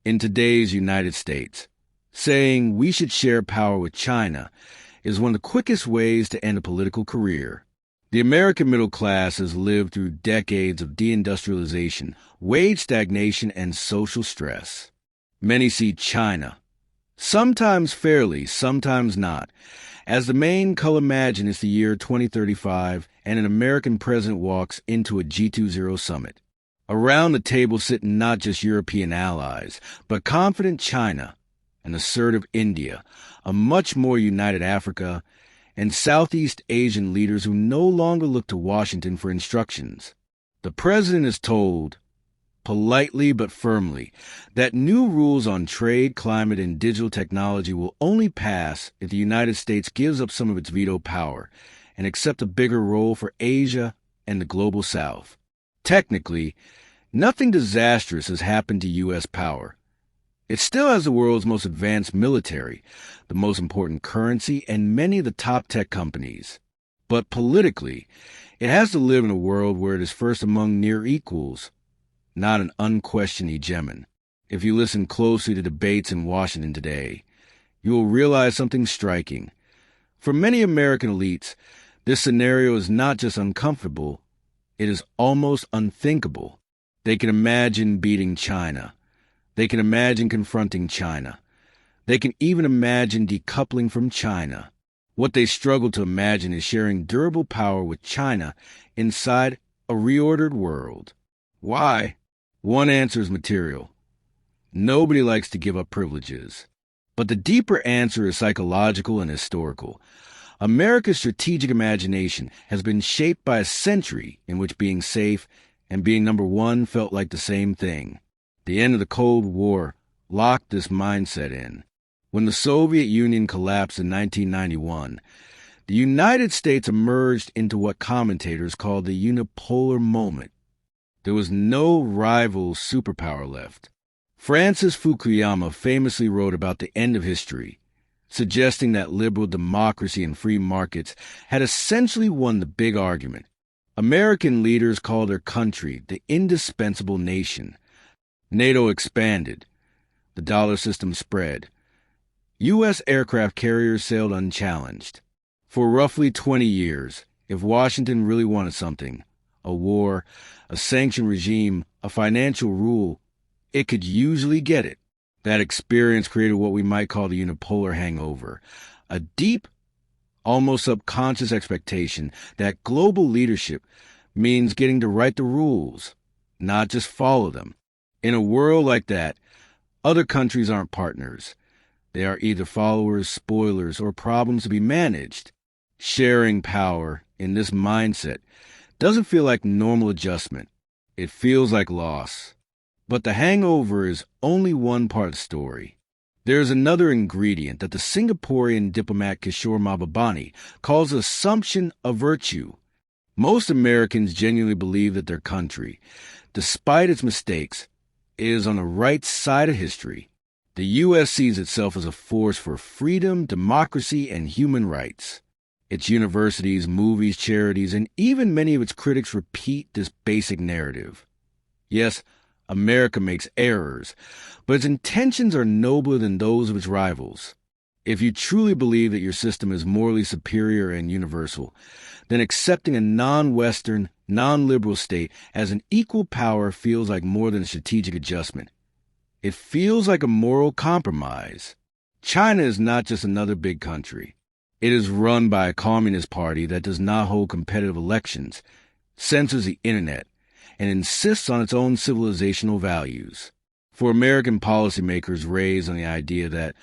In today's United States, saying we should share power with China is one of the quickest ways to end a political career. The American middle class has lived through decades of deindustrialization, wage stagnation, and social stress. Many see China, sometimes fairly, sometimes not, as the main color imagine it's the year 2035 and an American president walks into a G20 summit. Around the table sit not just European allies, but confident China, an assertive India, a much more united Africa, and Southeast Asian leaders who no longer look to Washington for instructions. The president is told, politely but firmly, that new rules on trade, climate, and digital technology will only pass if the United States gives up some of its veto power and accepts a bigger role for Asia and the global South. Technically, nothing disastrous has happened to U.S. power. It still has the world's most advanced military, the most important currency, and many of the top tech companies. But politically, it has to live in a world where it is first among near equals, not an unquestioned hegemon. If you listen closely to debates in Washington today, you will realize something striking. For many American elites, this scenario is not just uncomfortable, it is almost unthinkable. They can imagine beating China. They can imagine confronting China. They can even imagine decoupling from China. What they struggle to imagine is sharing durable power with China inside a reordered world. Why? One answer is material. Nobody likes to give up privileges. But the deeper answer is psychological and historical. America's strategic imagination has been shaped by a century in which being safe and being number one felt like the same thing. The end of the Cold War locked this mindset in. When the Soviet Union collapsed in 1991, the United States emerged into what commentators call the unipolar moment. There was no rival superpower left. Francis Fukuyama famously wrote about the end of history, suggesting that liberal democracy and free markets had essentially won the big argument. American leaders called their country the indispensable nation. NATO expanded. The dollar system spread. U.S. aircraft carriers sailed unchallenged. For roughly 20 years, if Washington really wanted something, a war, a sanctioned regime, a financial rule, it could usually get it. That experience created what we might call the Unipolar Hangover, a deep, almost subconscious expectation that global leadership means getting to write the rules, not just follow them. In a world like that, other countries aren't partners. They are either followers, spoilers, or problems to be managed. Sharing power in this mindset doesn't feel like normal adjustment. It feels like loss. But the hangover is only one part of the story. There is another ingredient that the Singaporean diplomat Kishore Mahbubani calls assumption of virtue. Most Americans genuinely believe that their country, despite its mistakes, is on the right side of history. The U.S. sees itself as a force for freedom, democracy, and human rights. Its universities, movies, charities, and even many of its critics repeat this basic narrative. Yes, America makes errors, but its intentions are nobler than those of its rivals. If you truly believe that your system is morally superior and universal, then accepting a non-Western, non-liberal state as an equal power feels like more than a strategic adjustment. It feels like a moral compromise. China is not just another big country. It is run by a communist party that does not hold competitive elections, censors the internet, and insists on its own civilizational values. For American policymakers raised on the idea that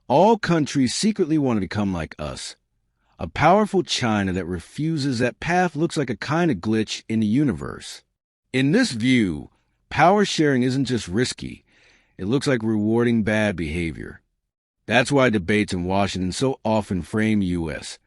all countries secretly want to become like us, a powerful China that refuses that path looks like a kind of glitch in the universe. In this view, power sharing isn't just risky, it looks like rewarding bad behavior. That's why debates in Washington so often frame U.S.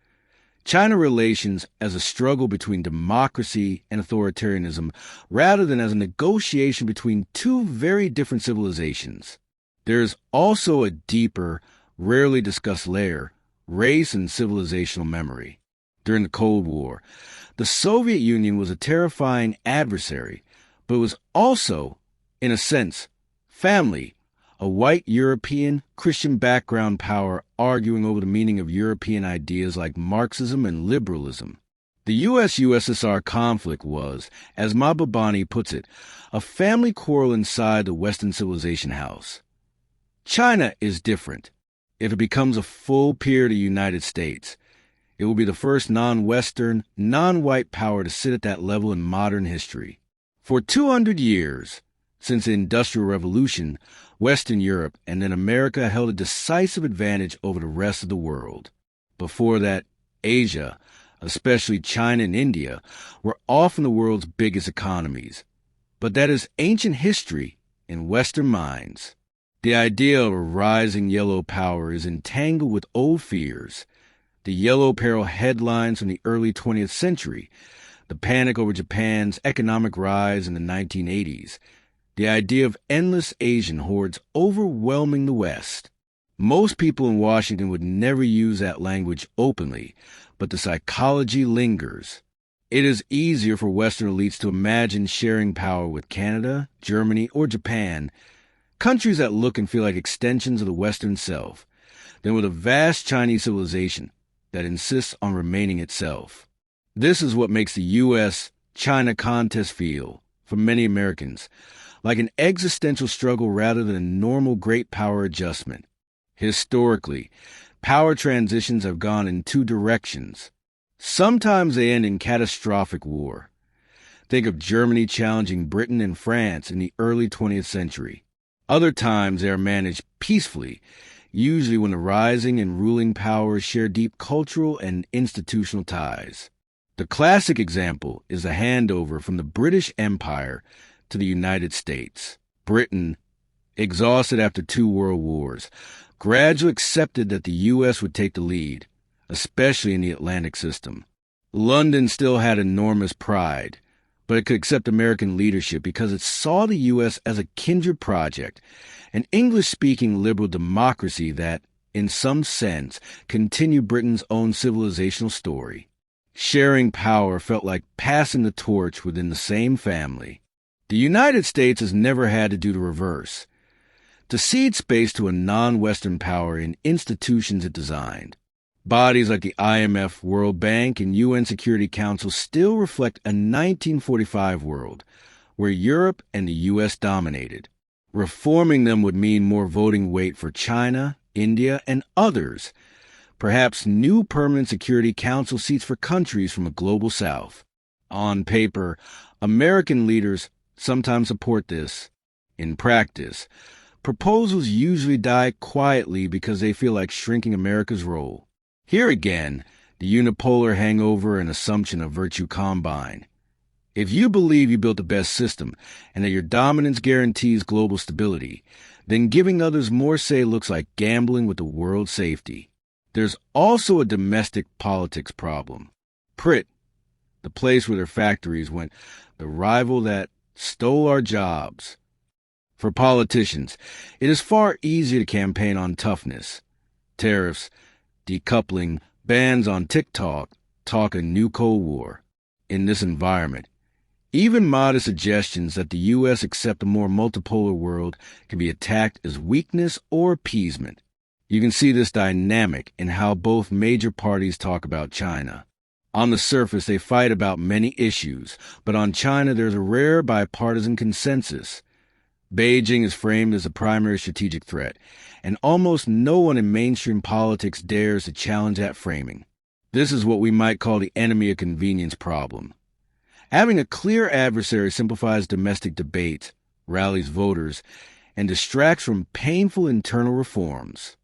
China relations as a struggle between democracy and authoritarianism rather than as a negotiation between two very different civilizations. There is also a deeper, rarely discussed layer, race and civilizational memory. During the Cold War, the Soviet Union was a terrifying adversary, but it was also, in a sense, family, a white European Christian background power arguing over the meaning of European ideas like Marxism and liberalism. The U.S.-USSR conflict was, as Mahbubani puts it, a family quarrel inside the Western civilization house. China is different. If it becomes a full peer to the United States, it will be the first non-Western, non-white power to sit at that level in modern history. For 200 years, since the Industrial Revolution, Western Europe and then America held a decisive advantage over the rest of the world. Before that, Asia, especially China and India, were often the world's biggest economies. But that is ancient history in Western minds. The idea of a rising yellow power is entangled with old fears. The yellow peril headlines from the early 20th century, the panic over Japan's economic rise in the 1980s, the idea of endless Asian hordes overwhelming the West. Most people in Washington would never use that language openly, but the psychology lingers. It is easier for Western elites to imagine sharing power with Canada, Germany, or Japan, countries that look and feel like extensions of the Western self, than with a vast Chinese civilization that insists on remaining itself. This is what makes the U.S.-China contest feel, for many Americans, like an existential struggle rather than a normal great power adjustment. Historically, power transitions have gone in two directions. Sometimes they end in catastrophic war. Think of Germany challenging Britain and France in the early 20th century. Other times they are managed peacefully, usually when the rising and ruling powers share deep cultural and institutional ties. The classic example is the handover from the British Empire to the United States. Britain, exhausted after 2 world wars, gradually accepted that the U.S. would take the lead, especially in the Atlantic system. London still had enormous pride, but it could accept American leadership because it saw the U.S. as a kindred project, an English-speaking liberal democracy that, in some sense, continued Britain's own civilizational story. Sharing power felt like passing the torch within the same family. The United States has never had to do the reverse, to cede space to a non-Western power in institutions it designed. Bodies like the IMF, World Bank, and UN Security Council still reflect a 1945 world where Europe and the U.S. dominated. Reforming them would mean more voting weight for China, India, and others, perhaps new permanent Security Council seats for countries from a global south. On paper, American leaders sometimes support this. In practice, proposals usually die quietly because they feel like shrinking America's role. Here again, the unipolar hangover and assumption of virtue combine. If you believe you built the best system and that your dominance guarantees global stability, then giving others more say looks like gambling with the world's safety. There's also a domestic politics problem. Prit, the place where their factories went, the rival that stole our jobs. For politicians, it is far easier to campaign on toughness. Tariffs, decoupling, bans on TikTok, talk a new Cold War. In this environment, even modest suggestions that the U.S. accept a more multipolar world can be attacked as weakness or appeasement. You can see this dynamic in how both major parties talk about China. On the surface, they fight about many issues, but on China there's a rare bipartisan consensus. Beijing is framed as a primary strategic threat, and almost no one in mainstream politics dares to challenge that framing. This is what we might call the enemy of convenience problem. Having a clear adversary simplifies domestic debates, rallies voters, and distracts from painful internal reforms.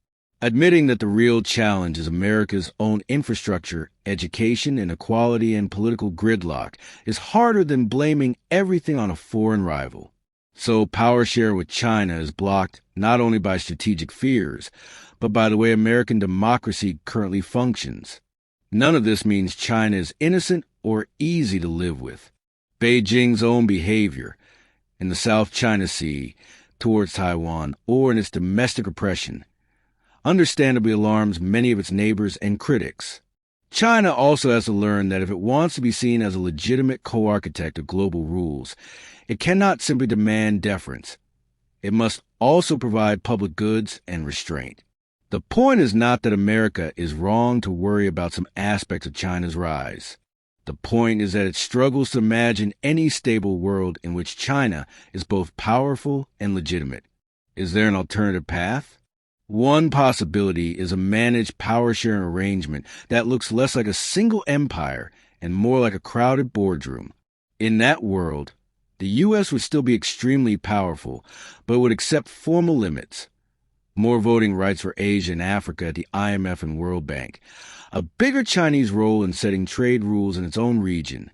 Admitting that the real challenge is America's own infrastructure, education, inequality, and political gridlock is harder than blaming everything on a foreign rival. So power share with China is blocked not only by strategic fears, but by the way American democracy currently functions. None of this means China is innocent or easy to live with. Beijing's own behavior in the South China Sea, towards Taiwan, or in its domestic oppression, understandably alarms many of its neighbors and critics. China also has to learn that if it wants to be seen as a legitimate co-architect of global rules, it cannot simply demand deference. It must also provide public goods and restraint. The point is not that America is wrong to worry about some aspects of China's rise. The point is that it struggles to imagine any stable world in which China is both powerful and legitimate. Is there an alternative path? One possibility is a managed power-sharing arrangement that looks less like a single empire and more like a crowded boardroom. In that world, the U.S. would still be extremely powerful, but would accept formal limits. More voting rights for Asia and Africa at the IMF and World Bank, a bigger Chinese role in setting trade rules in its own region,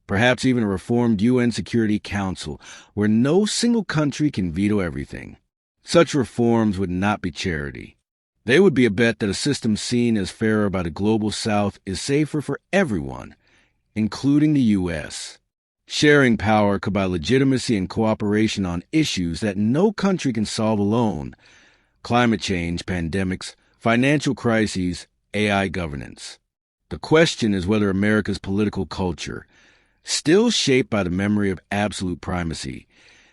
perhaps even a reformed UN Security Council where no single country can veto everything. Such reforms would not be charity. They would be a bet that a system seen as fairer by the global South is safer for everyone, including the U.S. Sharing power could buy legitimacy and cooperation on issues that no country can solve alone: climate change, pandemics, financial crises, AI governance. The question is whether America's political culture, still shaped by the memory of absolute primacy,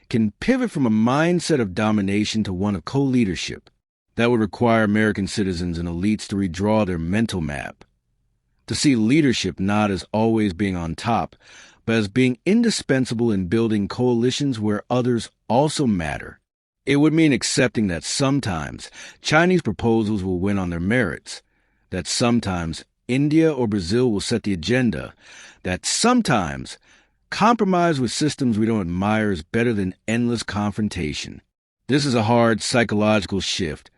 can pivot from a mindset of domination to one of co-leadership. That would require American citizens and elites to redraw their mental map, to see leadership not as always being on top, but as being indispensable in building coalitions where others also matter. It would mean accepting that sometimes Chinese proposals will win on their merits, that sometimes India or Brazil will set the agenda, that sometimes compromise with systems we don't admire is better than endless confrontation. This is a hard psychological shift,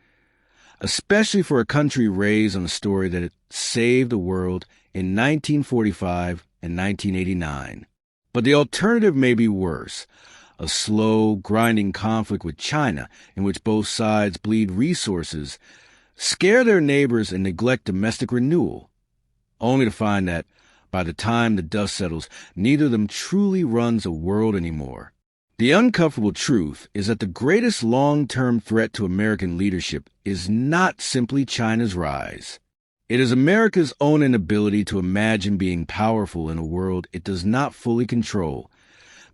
especially for a country raised on the story that it saved the world in 1945 and 1989. But the alternative may be worse: a slow, grinding conflict with China in which both sides bleed resources, scare their neighbors, and neglect domestic renewal, only to find that, by the time the dust settles, neither of them truly runs a world anymore. The uncomfortable truth is that the greatest long-term threat to American leadership is not simply China's rise. It is America's own inability to imagine being powerful in a world it does not fully control.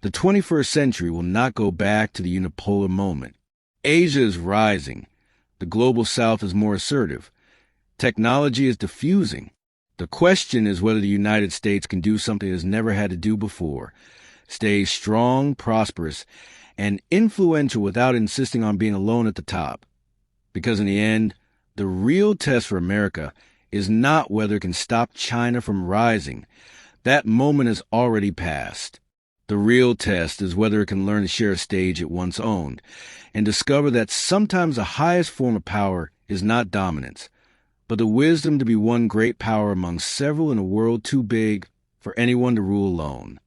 The 21st century will not go back to the unipolar moment. Asia is rising. The global South is more assertive. Technology is diffusing. The question is whether the United States can do something it has never had to do before: stay strong, prosperous, and influential without insisting on being alone at the top. Because in the end, the real test for America is not whether it can stop China from rising. That moment has already passed. The real test is whether it can learn to share a stage it once owned, and discover that sometimes the highest form of power is not dominance, but the wisdom to be one great power among several in a world too big for anyone to rule alone.